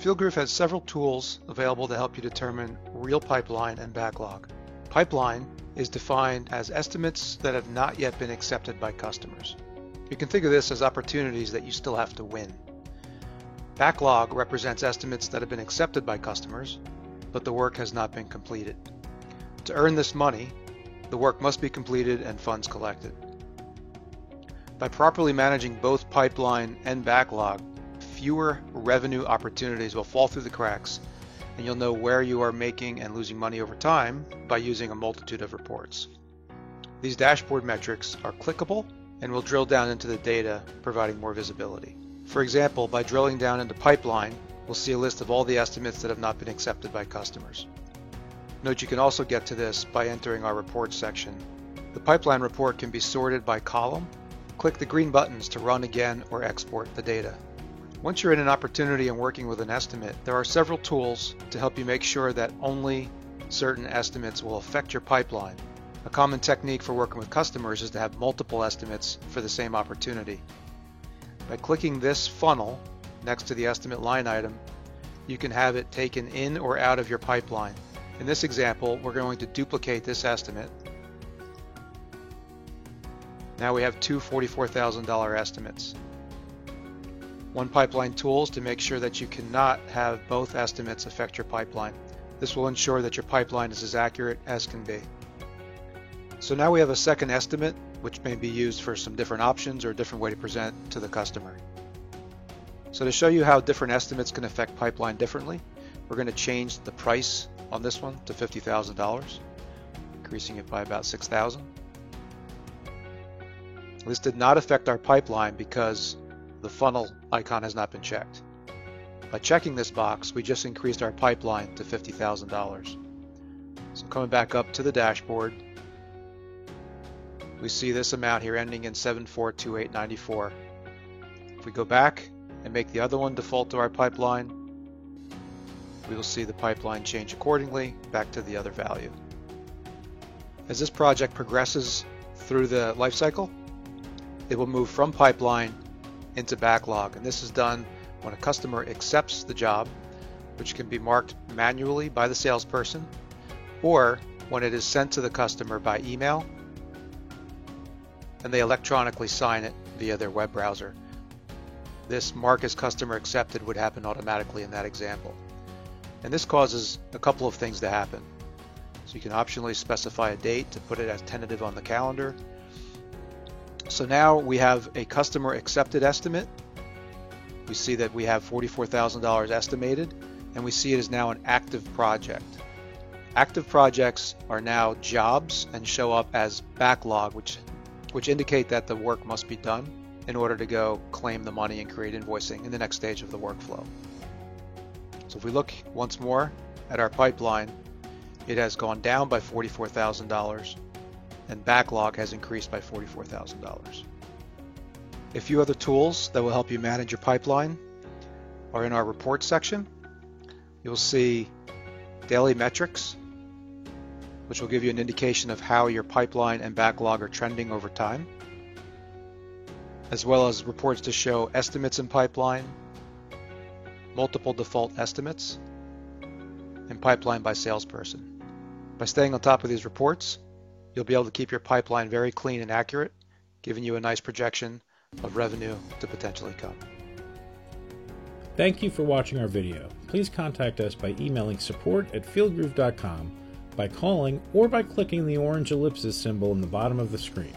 Fieldgroove has several tools available to help you determine real pipeline and backlog. Pipeline is defined as estimates that have not yet been accepted by customers. You can think of this as opportunities that you still have to win. Backlog represents estimates that have been accepted by customers, but the work has not been completed. To earn this money, the work must be completed and funds collected. By properly managing both pipeline and backlog, fewer revenue opportunities will fall through the cracks, and you'll know where you are making and losing money over time by using a multitude of reports. These dashboard metrics are clickable and will drill down into the data, providing more visibility. For example, by drilling down into pipeline, we'll see a list of all the estimates that have not been accepted by customers. Note you can also get to this by entering our reports section. The pipeline report can be sorted by column. Click the green buttons to run again or export the data. Once you're in an opportunity and working with an estimate, there are several tools to help you make sure that only certain estimates will affect your pipeline. A common technique for working with customers is to have multiple estimates for the same opportunity. By clicking this funnel next to the estimate line item, you can have it taken in or out of your pipeline. In this example, we're going to duplicate this estimate. Now we have two $44,000 estimates. One pipeline tools to make sure that you cannot have both estimates affect your pipeline. This will ensure that your pipeline is as accurate as can be. So now we have a second estimate, which may be used for some different options or a different way to present to the customer. So to show you how different estimates can affect pipeline differently, we're going to change the price on this one to $50,000, increasing it by about $6,000. This did not affect our pipeline because the funnel icon has not been checked. By checking this box, we just increased our pipeline to $50,000. So coming back up to the dashboard, we see this amount here ending in 742894. If we go back and make the other one default to our pipeline, we will see the pipeline change accordingly back to the other value. As this project progresses through the life cycle, it will move from pipeline into backlog, and this is done when a customer accepts the job, which can be marked manually by the salesperson, or when it is sent to the customer by email and they electronically sign it via their web browser. This mark as customer accepted would happen automatically in that example. And this causes a couple of things to happen. So you can optionally specify a date to put it as tentative on the calendar. So now we have a customer accepted estimate. We see that we have $44,000 estimated, and we see it is now an active project. Active projects are now jobs and show up as backlog, which indicate that the work must be done in order to go claim the money and create invoicing in the next stage of the workflow. So if we look once more at our pipeline, it has gone down by $44,000 and backlog has increased by $44,000. A few other tools that will help you manage your pipeline are in our reports section. You'll see daily metrics, which will give you an indication of how your pipeline and backlog are trending over time, as well as reports to show estimates in pipeline, multiple default estimates, and pipeline by salesperson. By staying on top of these reports, you'll be able to keep your pipeline very clean and accurate, giving you a nice projection of revenue to potentially come. Thank you for watching our video. Please contact us by emailing support@fieldgroove.com, by calling, or by clicking the orange ellipsis symbol in the bottom of the screen.